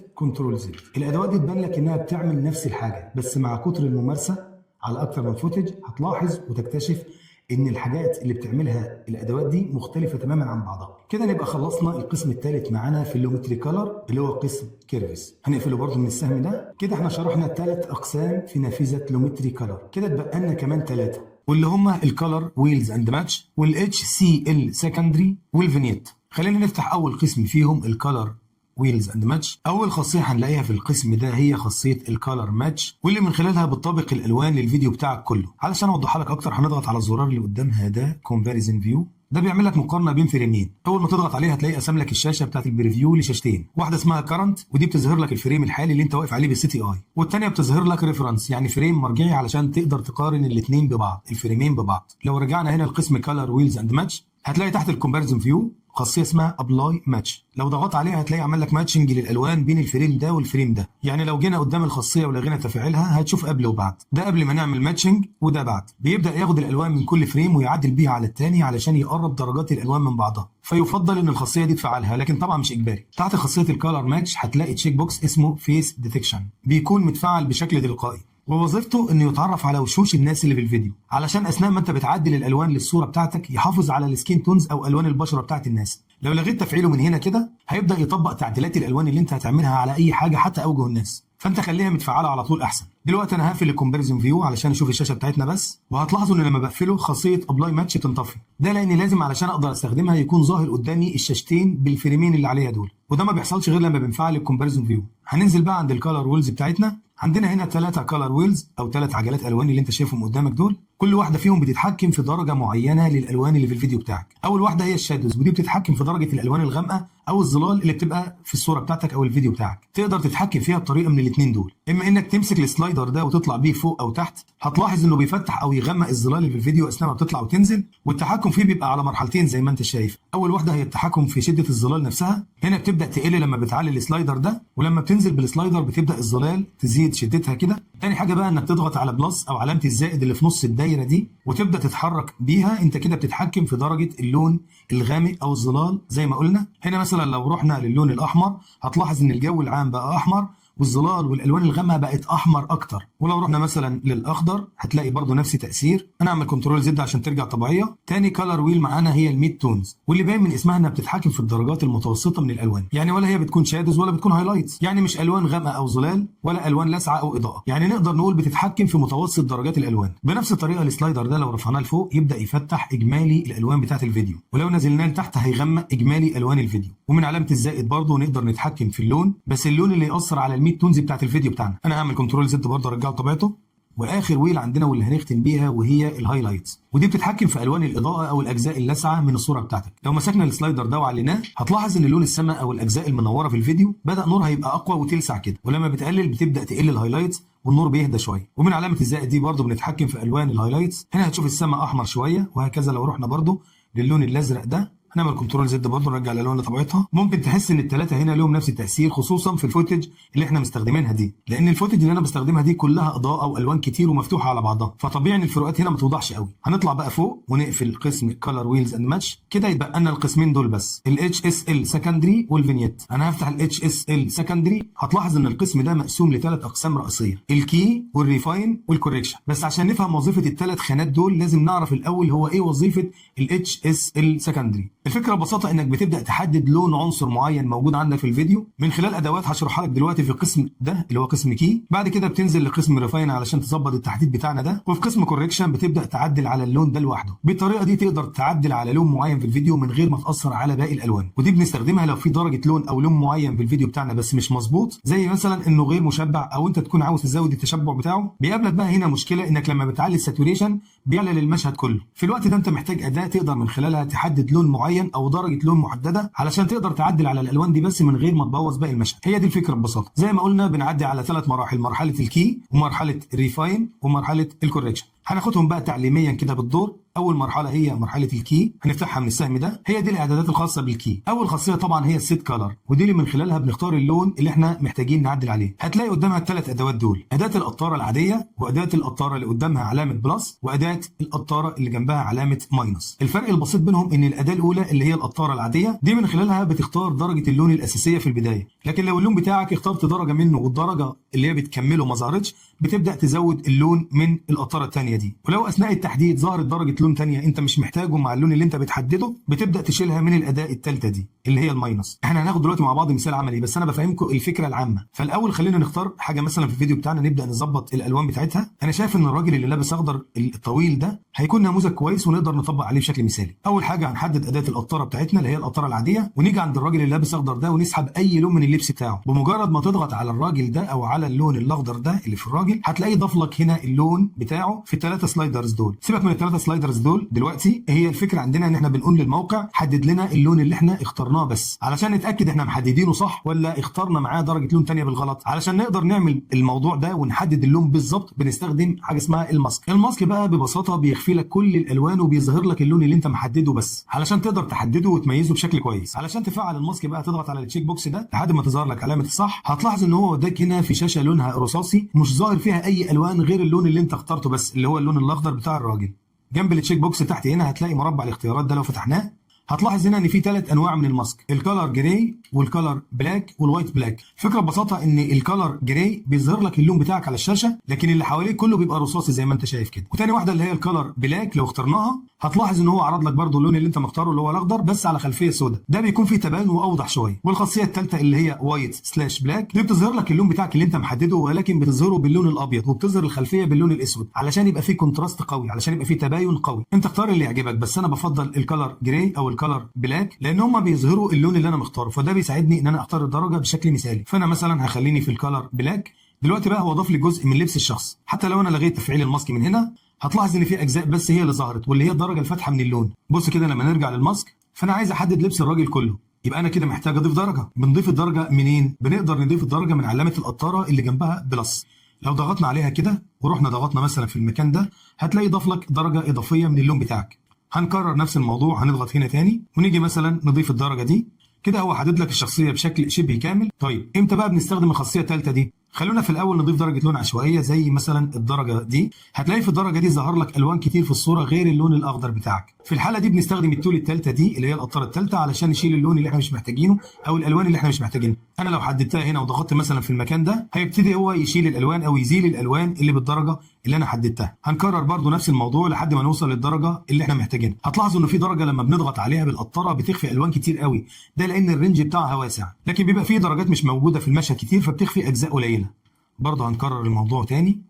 الادوات دي تبان لك انها بتعمل نفس الحاجه، بس مع كتر الممارسه على اكتر من فوتج هتلاحظ وتكتشف ان الحاجات اللي بتعملها الادوات دي مختلفه تماما عن بعضها. كده نبقى خلصنا القسم الثالث معانا في اللومتري كولر اللي هو قسم كيرفز. هنقفله برضو من السهم ده. كده احنا شرحنا 3 اقسام في نافذه لومتري كولر. كده اتبقى لنا كمان 3 واللي هم الكولر ويلز اند ماتش والاتش سي ال سكندري والفينيت. خلينا نفتح اول قسم فيهم الكولر ويلز اند ماتش. اول خاصيه هنلاقيها في القسم ده هي خاصيه الكالر ماتش، واللي من خلالها بتطابق الالوان للفيديو بتاعك كله. علشان اوضحها لك اكتر هنضغط على الزرار اللي قدامها ده كومباريزن فيو. ده بيعمل لك مقارنه بين فريمين. اول ما تضغط عليه هتلاقي قسم لك الشاشه بتاعت البريفيو لشاشتين، واحده اسمها كارنت ودي بتظهر لك الفريم الحالي اللي انت واقف عليه بالسي تي اي، والثانيه بتظهر لك ريفرنس يعني فريم مرجعي علشان تقدر تقارن الاثنين ببعض، الفريمين ببعض. لو رجعنا هنا لقسم كالر ويلز اند ماتش هتلاقي تحت الكومباريزن فيو خاصيه اسمها ابلاي ماتش. لو ضغطت عليها هتلاقي عمل لك ماتشنج للالوان بين الفريم ده والفريم ده. يعني لو جينا قدام الخاصيه ولغينا تفاعلها هتشوف قبل وبعد. ده قبل ما نعمل ماتشنج وده بعد. بيبدا ياخد الالوان من كل فريم ويعدل بيها على الثاني علشان يقرب درجات الالوان من بعضها. فيفضل ان الخاصيه دي تفعلها، لكن طبعا مش اجباري. تحت خاصيه الكالر ماتش هتلاقي تشيك بوكس اسمه فيس ديتكشن، بيكون متفعل بشكل تلقائي، ووظيفته انه يتعرف على وشوش الناس اللي في الفيديو علشان اثناء ما انت بتعدل الالوان للصوره بتاعتك يحافظ على السكين تونز او الوان البشره بتاعت الناس. لو لغيت تفعيله من هنا كده هيبدا يطبق تعديلات الالوان اللي انت هتعملها على اي حاجه حتى اوجه الناس، فانت خليها متفعله على طول احسن. دلوقتي انا هقفل الكومباريزن فيو علشان اشوف الشاشه بتاعتنا بس، وهتلاحظوا ان لما بقفله خاصيه ابلاي ماتش تنطفي. ده لان لازم علشان اقدر استخدمها يكون ظاهر قدامي الشاشتين بالفريمين اللي عليها دول، وده ما بيحصلش غير لما بنفعل الكومباريزن فيو. هننزل بقى عند الكالر ويلز بتاعتنا. عندنا هنا 3 كالر ويلز او 3 عجلات الوان اللي انت شايفهم قدامك دول. كل واحده فيهم بتتحكم في درجه معينه للالوان اللي في الفيديو بتاعك. اول واحده هي الشادوز، ودي بتتحكم في درجه الالوان الغامقه او الظلال اللي بتبقى في الصوره بتاعتك او الفيديو بتاعك. تقدر تتحكم فيها بطريقه من الاثنين دول، اما انك تمسك السلايدر ده وتطلع بيه فوق او تحت. هتلاحظ انه بيفتح او يغمق الظلال اللي في الفيديو اثناء ما بتطلع وتنزل، والتحكم فيه بيبقى على مرحلتين زي ما انت شايف. اول واحده هي التحكم في شده الظلال نفسها، هنا بتبدا تقل لما بتعلي السلايدر ده، ولما بتنزل بالسلايدر بتبدا الظلال تزيد شدتها كده. تاني حاجه بقى انك تضغط على بلس او علامه الزائد اللي في نص الدايره الدايره دي وتبدا تتحرك بيها، انت كده بتتحكم في درجه اللون الغامق او الظلال زي ما قلنا. هنا مثلا لو رحنا للون الاحمر هتلاحظ ان الجو العام بقى احمر والظلال والالوان الغامقه بقت احمر اكتر. ولو رحنا مثلا للاخضر هتلاقي برضو نفس التاثير. انا اعمل كنترول زد عشان ترجع طبيعيه. تاني كلر ويل معانا هي الميد تونز، واللي باين من اسمها انها بتتحكم في الدرجات المتوسطه من الالوان، يعني ولا هي بتكون شادوز ولا بتكون هايلايتس، يعني مش الوان غامقه او ظلال ولا الوان لاسعه او اضاءه، يعني نقدر نقول بتتحكم في متوسط درجات الالوان. بنفس الطريقه السلايدر ده لو رفعناه لفوق يبدا يفتح اجمالي الالوان بتاعه الفيديو، ولو نزلناه لتحت هيغمق اجمالي الوان الفيديو. ومن علامه الزائد برضو نقدر نتحكم في اللون، بس اللون اللي ياثر على الميد تونز بتاعه الفيديو بتاعنا. انا هعمل كنترول زد برضه ارجعه لطبيعته. واخر ويل عندنا واللي هنختم بيها وهي الهايلايتس، ودي بتتحكم في الوان الاضاءه او الاجزاء اللاسعه من الصوره بتاعتك. لو مسكنا السلايدر ده وعليناه هتلاحظ ان لون السماء او الاجزاء المنوره في الفيديو بدا نورها يبقى اقوى وتلسع كده، ولما بتقلل بتبدا تقل الهايلايتس والنور بيهدى شويه. ومن علامه الزائد دي برضه بنتحكم في الوان الهايلايتس. هنا هتشوف السماء احمر شويه، وهكذا لو رحنا برضه للون الازرق ده هنعمل كنترول زد برضه نرجع الالوان لطبيعتها. ممكن تحس ان الثلاثه هنا لهم نفس التاثير، خصوصا في الفوتج اللي احنا مستخدمينها دي، لان الفوتج اللي انا بستخدمها دي كلها اضاءه والوان كتير ومفتوحه على بعضها، فطبيعي ان الفروقات هنا ما توضحش قوي. هنطلع بقى فوق ونقفل قسم كلر ويلز اند ماتش، كده يبقى لنا القسمين دول بس، الاتش اس ال سكندري والفينيت. انا هفتح الاتش اس ال سكندري، هتلاحظ ان القسم ده مقسوم لثلاث اقسام رئيسيه، الكي والريفاين والكوريكشن. بس عشان نفهم وظيفه الثلاث خانات دول لازم نعرف الاول هو ايه وظيفه الاتش اس ال سكندري. الفكره ببساطه انك بتبدا تحدد لون عنصر معين موجود عندك في الفيديو من خلال ادوات هشرحها لك دلوقتي في القسم ده اللي هو قسم كي. بعد كده بتنزل لقسم ريفاين علشان تظبط التحديد بتاعنا ده، وفي قسم كوريكشن بتبدا تعدل على اللون ده لوحده. بالطريقه دي تقدر تعدل على لون معين في الفيديو من غير ما تاثر على باقي الالوان، ودي بنستخدمها لو في درجه لون او لون معين في الفيديو بتاعنا بس مش مظبوط، زي مثلا انه غير مشبع او انت تكون عاوز تزود التشبع بتاعه. بيقابلك بقى هنا مشكله انك لما بتعلي الساتوريشن بيعلى للمشهد كله. في الوقت ده انت محتاج اداه تقدر من خلالها تحدد لون معين او درجه لون محدده علشان تقدر تعدل على الالوان دي بس من غير ما تبوظ باقي المشهد. هي دي الفكره ببساطه. زي ما قلنا بنعدي على ثلاث مراحل، مرحله الكي ومرحله الريفاين ومرحله الكوريكشن. هناخدهم بقى تعليميا كده بالدور. اول مرحله هي مرحله الكي، هنفتحها من السهم ده. هي دي الاعدادات الخاصه بالكي. اول خاصيه طبعا هي السيت كلر، ودي اللي من خلالها بنختار اللون اللي احنا محتاجين نعدل عليه. هتلاقي قدامها الثلاث ادوات دول، اداه القطاره العاديه، واداه القطاره اللي قدامها علامه بلس، واداه القطاره اللي جنبها علامه ماينس. الفرق البسيط بينهم ان الاداه الاولى اللي هي القطاره العاديه دي من خلالها بتختار درجه اللون الاساسيه في البدايه، لكن لو اللون بتاعك اخترت درجه منه والدرجه اللي هي بتكمله ما ظهرتش بتبدا تزود اللون من القطاره الثانيه دي. ولو اثناء التحديد ظهرت درجه لون ثانيه انت مش محتاجه مع اللون اللي انت بتحدده بتبدا تشيلها من الاداه الثالثه دي اللي هي الماينس. احنا هناخد دلوقتي مع بعض مثال عملي بس انا بفهمكم الفكره العامه. فالاول خلينا نختار حاجه مثلا في الفيديو بتاعنا نبدا نظبط الالوان بتاعتها. انا شايف ان الراجل اللي لابس اخضر الطويل ده هيكون نموذج كويس ونقدر نطبق عليه بشكل مثالي. اول حاجه هنحدد اداه القطاره بتاعتنا اللي هي القطاره العاديه، ونيجي عند الراجل اللي لابس اخضر ده ونسحب اي لون من اللبس بتاعه. بمجرد ما تضغط على الراجل ده او على اللون الاخضر ده اللي في الراجل هتلاقيه ضاف لك هنا اللون بتاعه في الثلاثه سلايدرز دول. سيبك من الثلاثه سلايدرز دول دلوقتي، هي الفكره عندنا ان احنا بنقول للموقع حدد لنا اللون اللي احنا اخترناه بس علشان نتاكد احنا محددينه صح ولا اخترنا معاه درجه لون ثانيه بالغلط. علشان نقدر نعمل الموضوع ده ونحدد اللون بالظبط بنستخدم حاجه اسمها الماسك. الماسك بقى ببساطه بيخفي لك كل الالوان وبيظهر لك اللون اللي انت محدده بس علشان تقدر تحدده وتميزه بشكل كويس. علشان تفعل الماسك بقى تضغط على التشيك بوكس ده لحد ما تظهر لك علامه الصح. هتلاحظ ان هو وداك هنا في شاشه لونها رصاصي مش ظاهر فيها اي الوان غير اللون اللي انت اخترته بس اللي هو اللون الاخضر بتاع الراجل. جنب التشيك بوكس تحت هنا هتلاقي مربع الاختيارات ده، لو فتحناه هتلاحظ هنا ان في ثلاث انواع من الماسك، الكالر جراي والكالر بلاك والوايت بلاك. الفكره ببساطه ان الكالر جراي بيظهر لك اللون بتاعك على الشاشه لكن اللي حواليك كله بيبقى رصاصي زي ما انت شايف كده. وثاني واحده اللي هي الكالر بلاك لو اخترناها هتلاحظ ان هو عرض لك برده اللون اللي انت مختاره اللي هو الاخضر بس على خلفيه سوداء، ده بيكون فيه تباين واوضح شويه. والخاصيه الثالثه اللي هي وايت سلاش بلاك دي بتظهر لك اللون بتاعك اللي انت محدده ولكن بتظهره باللون الابيض وبتظهر الخلفيه باللون الاسود علشان يبقى فيه كونتراست قوي، علشان يبقى فيه تباين قوي. انت اختار اللي يعجبك بس انا بفضل الكالر جراي او الكالر بلاك لان هم بيظهروا اللون اللي انا مختاره، فده بيساعدني ان انا اختار الدرجه بشكل مثالي. فانا مثلا هخليني في الكالر بلاك. دلوقتي بقى هو ضاف لي جزء من لبس الشخص، حتى لو انا لغيت تفعيل الماسك من هنا هتلاحظ ان في اجزاء بس هي اللي ظهرت واللي هي الدرجه الفاتحه من اللون. بص كده لما نرجع للماسك فانا عايز احدد لبس الراجل كله، يبقى انا كده محتاج اضيف درجه. بنضيف الدرجه منين؟ بنقدر نضيف الدرجه من علامه القطاره اللي جنبها بلس. لو ضغطنا عليها كده ورحنا ضغطنا مثلا في المكان ده هتلاقي ضاف لك درجه اضافيه من اللون بتاعك. هنكرر نفس الموضوع، هنضغط هنا تاني ونيجي مثلا نضيف الدرجه دي كده. هو حدد لك الشخصيه بشكل شبه كامل. طيب امتى بقى بنستخدم الخاصيه الثالثه دي؟ خلونا في الاول نضيف درجه لون عشوائيه زي مثلا الدرجه دي. هتلاقي في الدرجه دي ظهر لك الوان كتير في الصوره غير اللون الاخضر بتاعك. في الحاله دي بنستخدم التول الثالثه دي اللي هي القطره الثالثه علشان نشيل اللون اللي احنا مش محتاجينه او الالوان اللي احنا مش محتاجينها. انا لو حددتها هنا وضغطت مثلا في المكان ده هيبتدي هو يشيل الالوان او يزيل الالوان اللي بالدرجه اللي انا حددتها. هنكرر برضو نفس الموضوع لحد ما نوصل للدرجه اللي احنا محتاجينها. هتلاحظوا ان في درجه لما بنضغط عليها بالقطره بتخفي الوان كتير قوي، ده لان الرينج بتاعها واسع، لكن بيبقى في درجات مش موجوده في المشهد كتير فبتخفي اجزاء قليله. برضه هنكرر الموضوع تاني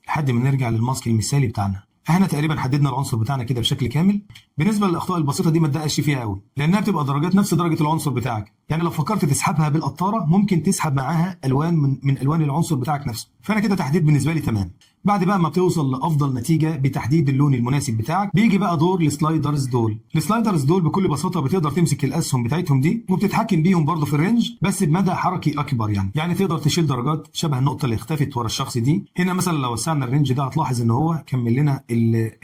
لحد ما نرجع للماسك المثالي بتاعنا. احنا تقريبا حددنا العنصر بتاعنا كده بشكل كامل. بالنسبه للاخطاء البسيطه دي ما تدققش فيها قوي لانها بتبقى درجات نفس درجه العنصر بتاعك. يعني لو فكرت تسحبها بالقطاره ممكن تسحب معاها الوان من الوان العنصر بتاعك نفسه. فانا كده تحديد بالنسبه لي تمام. بعد بقى ما بتوصل لافضل نتيجه بتحديد اللون المناسب بتاعك بيجي بقى دور السلايدرز دول. السلايدرز دول بكل بساطه بتقدر تمسك الاسهم بتاعتهم دي وبتتحكم بيهم برضه في الرينج بس بمدى حركي اكبر. يعني تقدر تشيل درجات شبه النقطه اللي اختفت ورا الشخص دي. هنا مثلا لو وسعنا الرينج ده هتلاحظ ان هو كمل لنا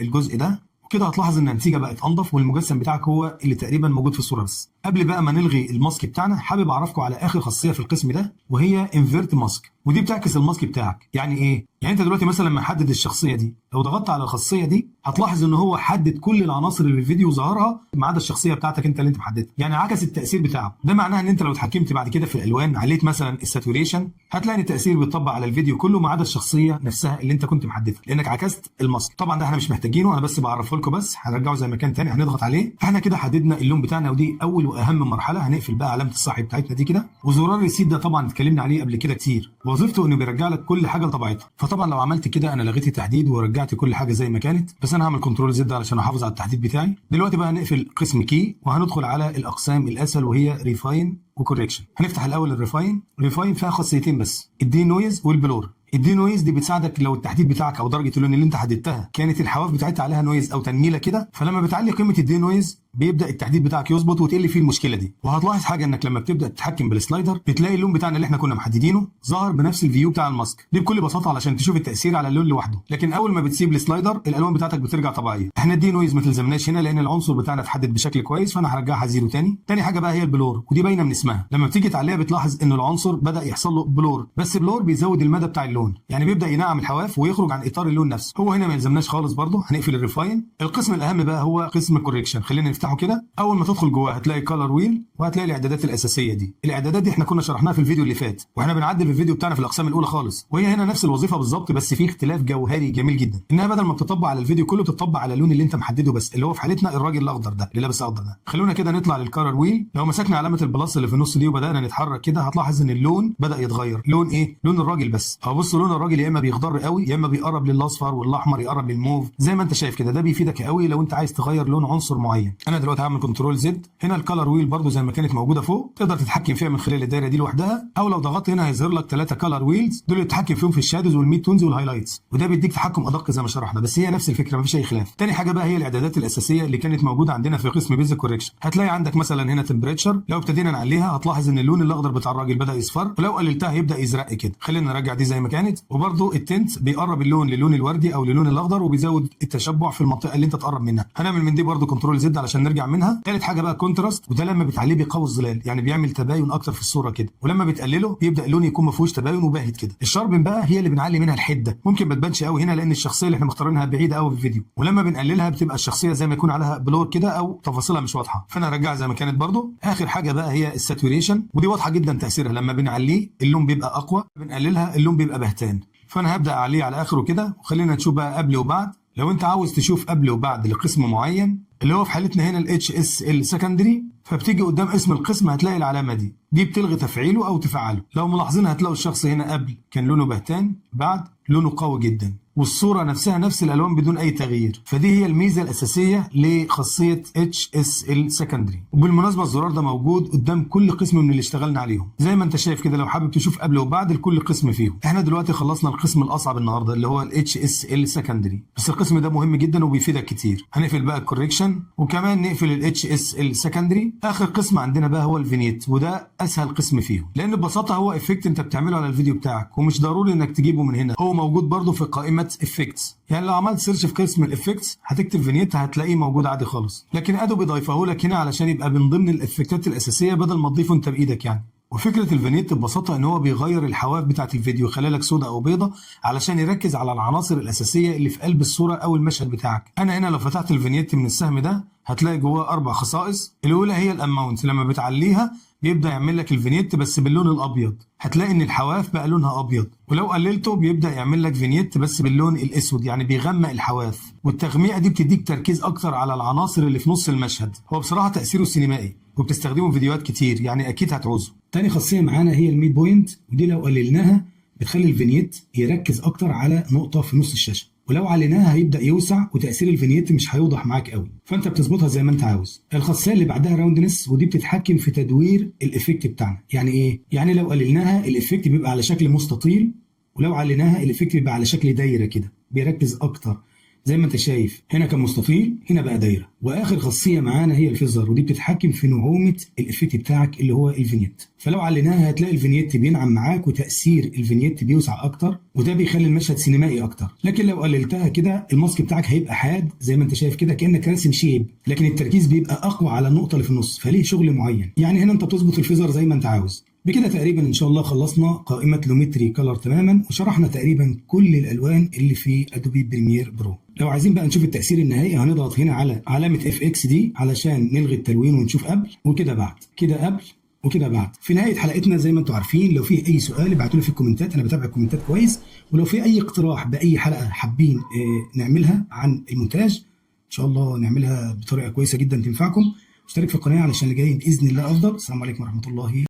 الجزء ده. كده هتلاحظ ان النتيجه بقت انضف والمجسم بتاعك هو اللي تقريبا موجود في الصوره بس. قبل بقى ما نلغي الماسك بتاعنا حابب اعرفكم على اخر خاصيه في القسم ده وهي انفيرت ماسك، ودي بتعكس الماسك بتاعك. يعني ايه؟ يعني انت دلوقتي مثلا لما حدد الشخصيه دي لو ضغطت على الخاصيه دي هتلاحظ ان هو حدد كل العناصر اللي في الفيديو ظهرها ما عدا الشخصيه بتاعتك انت اللي انت محددها، يعني عكس التاثير بتاعه. ده معناه ان انت لو اتحكمت بعد كده في الالوان عليت مثلا الساتوريشن هتلاقي ان التاثير بيطبق على الفيديو كله ما عدا الشخصيه نفسها اللي انت كنت محددها لانك عكست الماسك. طبعا ده احنا مش محتاجينه، انا بس بعرفه لكم بس. هنرجعه زي ما كان تاني هنضغط عليه. احنا كده حددنا اللون بتاعنا ودي اول واهم مرحله. هنقفل بقى علامه الصح بتاعتنا دي كده. وزرار الريسيت ده طبعا اتكلمنا عليه قبل كده كتير، وظيفته انه بيرجع لك كل حاجه لطبيعتها. فطبعا لو عملت كده انا لغيت التحديد ورجعت كل حاجه زي ما كانت، بس انا هعمل كنترول زد علشان احافظ على التحديد بتاعي. دلوقتي بقى هنقفل قسم كي وهندخل على الاقسام الاسهل وهي ريفاين وكوريكشن. هنفتح الاول الريفاين. الريفاين فيها خاصيتين بس، الدي نويز والبلور. الدي نويز دي بتساعدك لو التحديد بتاعك او درجه اللون اللي انت حددتها كانت الحواف بتاعتها عليها نويز او تنميله كده، فلما بتعلي قيمه الدي نويز بيبدا التحديد بتاعك يظبط وتقل فيه المشكله دي. وهتلاحظ حاجه انك لما بتبدا تتحكم بالسلايدر بتلاقي اللون بتاعنا اللي احنا كنا محددينه ظهر بنفس الفيو بتاع الماسك دي بكل بساطه علشان تشوف التاثير على اللون لوحده. لكن اول ما بتسيب السلايدر الالوان بتاعتك بترجع طبيعيه. احنا الدي نويز ما تلزمناش هنا لان العنصر بتاعنا اتحدد بشكل كويس، فانا هرجعها زيرو تاني. تاني حاجه بقى هي البلور، ودي باينه من اسمها. لما بتيجي تعليها بتلاحظ ان العنصر بدا يحصل له بلور، بس بلور بيزود المدى بتاع اللون، يعني بيبدا ينعم الحواف ويخرج عن اطار اللون نفسه. هو هنا ما يلزمناش خالص برضه. هنقفل الريفاين. القسم الاهم بقى هو قسم الكوريكشن. خلينا نفتحه كده. اول ما تدخل جوه هتلاقي كولر ويل وهتلاقي الاعدادات الاساسيه دي. الاعدادات دي احنا كنا شرحناها في الفيديو اللي فات، واحنا بنعدل في الفيديو بتاعنا في الاقسام الاولى خالص، وهي هنا نفس الوظيفه بالظبط بس في اختلاف جوهري جميل جدا. انها بدل ما بتطبق على الفيديو كله بتطبق على اللون اللي انت محدده بس، اللي هو في حالتنا الراجل الاخضر ده اللي لابس اخضر ده. خلونا كده نطلع للكولر ويل. لو مسكنا علامه البلس اللي في النص دي وبدانا نتحرك كده هتلاحظ ان اللون بدا يتغير. لون ايه؟ لون الراجل بس. بص لون الراجل يا اما بيخضر قوي يا اما بيقرب للاصفر، والاحمر يقرب للموف زي ما انت شايف كده. ده بيفيدك قوي لو انت عايز تغير لون عنصر معين. انا دلوقتي هعمل كنترول زد. هنا الكولر ويل برضو زي ما كانت موجوده فوق، تقدر تتحكم فيها من خلال الدايره دي لوحدها، او لو ضغطت هنا هيظهر لك 3 كولر ويلز دول اللي تتحكم فيهم في الشادوز والميد تونز والهايلايتس، وده بيديك تحكم ادق زي ما شرحنا، بس هي نفس الفكره مفيش اي خلاف. تاني حاجه بقى هي الاعدادات الاساسيه اللي كانت موجوده عندنا في قسم بيزك كوريكشن. هتلاقي عندك مثلا هنا تمبريتشر، لو ابتدينا نعليها هتلاحظ ان اللون الاخضر بتاع الراجل بدا يصفر، ولو قللتها هيبدا يزرق كده. خلينا نرجع دي زي ما كانت. وبرضو التنت بيقرب اللون للون الوردي او للون الاخضر وبيزود التشبع في المنطقه اللي انت تقرب منها. هنعمل من دي برضو كنترول زد علشان نرجع منها. ثالث حاجه بقى كونتراست، وده لما بتعليه بيقوي الظلال، يعني بيعمل تباين اكتر في الصوره كده، ولما بتقلله بيبدا اللون يكون ما فيهوش تباين وباهت كده. الشاربن بقى هي اللي بنعلي منها الحده، ممكن ما تبانش قوي هنا لان الشخصيه اللي احنا مختارينها بعيده قوي في الفيديو، ولما بنقللها بتبقى الشخصيه زي ما يكون عليها بلور كده او تفاصيلها مش واضحه، فانا هرجعها زي ما كانت برضو. اخر حاجه بقى هي الساتوريشن، ودي واضحه جدا تاثيرها. لما بنعليه اللون بيبقى اقوى، بنقللها اللون بيبقى بهتان. فانا هبدا اعليه على اخره كده، وخلينا نشوف بقى قبل وبعد. لو انت عاوز تشوف قبل وبعد لقسم معين اللي هو في حالتنا هنا الاتش اس ال سكندري، فبتيجي قدام اسم القسم هتلاقي العلامه دي بتلغي تفعيله او تفعله. لو ملاحظين هتلاقوا الشخص هنا قبل كان لونه بهتان، بعد لونه قوي جدا، والصوره نفسها نفس الالوان بدون اي تغيير. فدي هي الميزه الاساسيه لخاصيه HSL سكندري. وبالمناسبه الزرار ده موجود قدام كل قسم من اللي اشتغلنا عليهم زي ما انت شايف كده، لو حابب تشوف قبل وبعد لكل قسم فيهم. احنا دلوقتي خلصنا القسم الاصعب النهارده اللي هو HSL سكندري، بس القسم ده مهم جدا وبيفيدك كتير. هنقفل بقى الكوريكشن وكمان نقفل HSL سكندري. اخر قسم عندنا بقى هو الفينيت، وده اسهل قسم فيهم لان ببساطه هو افكت انت بتعمله على الفيديو بتاعك، ومش ضروري انك تجيبه من هنا، هو موجود برضه في قائمه افكتس. يعني لو عملت سيرش في قسم الافكتس هتكتب فينيت هتلاقيه موجود عادي خالص، لكن ادوبي ضايفه لك هنا علشان يبقى من ضمن الافكتات الاساسيه بدل ما تضيفه انت بايدك يعني. وفكره الفينيت ببساطه ان هو بيغير الحواف بتاعه الفيديو، يخلي لك سوداء او بيضه علشان يركز على العناصر الاساسيه اللي في قلب الصوره او المشهد بتاعك. انا هنا لو فتحت الفينيت من السهم ده هتلاقي جواه 4 خصائص. الاولى هي الاماونت، لما بتعليها بيبدا يعمل لك الفينيت بس باللون الابيض، هتلاقي ان الحواف بقى لونها ابيض. ولو قللته بيبدا يعمل لك فينيت بس باللون الاسود، يعني بيغمق الحواف. والتغميقه دي بتديك تركيز اكتر على العناصر اللي في نص المشهد. هو بصراحه تاثيره سينمائي وبتستخدمه في فيديوهات كتير، يعني اكيد هتعوزه. تاني خاصيه معانا هي الميد بوينت، ودي لو قللناها بتخلي الفينيت يركز اكتر على نقطه في نص الشاشه، ولو عليناها هيبدا يوسع وتاثير الفينيت مش هيوضح معاك قوي، فانت بتظبطها زي ما انت عاوز. الخاصيه اللي بعدها راوندنس، ودي بتتحكم في تدوير الايفكت بتاعنا. يعني ايه؟ يعني لو قللناها الايفكت بيبقى على شكل مستطيل، ولو عليناها الايفكت بيبقى على شكل دايره كده، بيركز اكتر. زي ما انت شايف هنا كان مستطيل، هنا بقى دايره. واخر خاصيه معانا هي الفيزر، ودي بتتحكم في نعومه الايفكت بتاعك اللي هو الفينيت. فلو عليناها هتلاقي الفينيت بينعم معاك وتاثير الفينيت بيوسع اكتر، وده بيخلي المشهد سينمائي اكتر. لكن لو قللتها كده الماسك بتاعك هيبقى حاد زي ما انت شايف كده، كانك راسم شيب، لكن التركيز بيبقى اقوى على النقطه اللي في النص، فليه شغل معين. يعني هنا انت بتظبط الفيزر زي ما انت عاوز. بكده تقريبا ان شاء الله خلصنا قائمه لومتري كلر تماما، وشرحنا تقريبا كل الالوان اللي في ادوبي بريمير برو. لو عايزين بقى نشوف التاثير النهائي هنضغط هنا على علامه اف اكس دي علشان نلغي التلوين ونشوف قبل وكده بعد، كده قبل وكده بعد. في نهايه حلقتنا زي ما انتم عارفين، لو في اي سؤال ابعتوا لي في الكومنتات، انا بتابع الكومنتات كويس. ولو في اي اقتراح باي حلقه حابين نعملها عن المونتاج ان شاء الله نعملها بطريقه كويسه جدا تنفعكم. اشترك في القناه علشان اللي جاي باذن الله افضل. السلام عليكم ورحمه الله.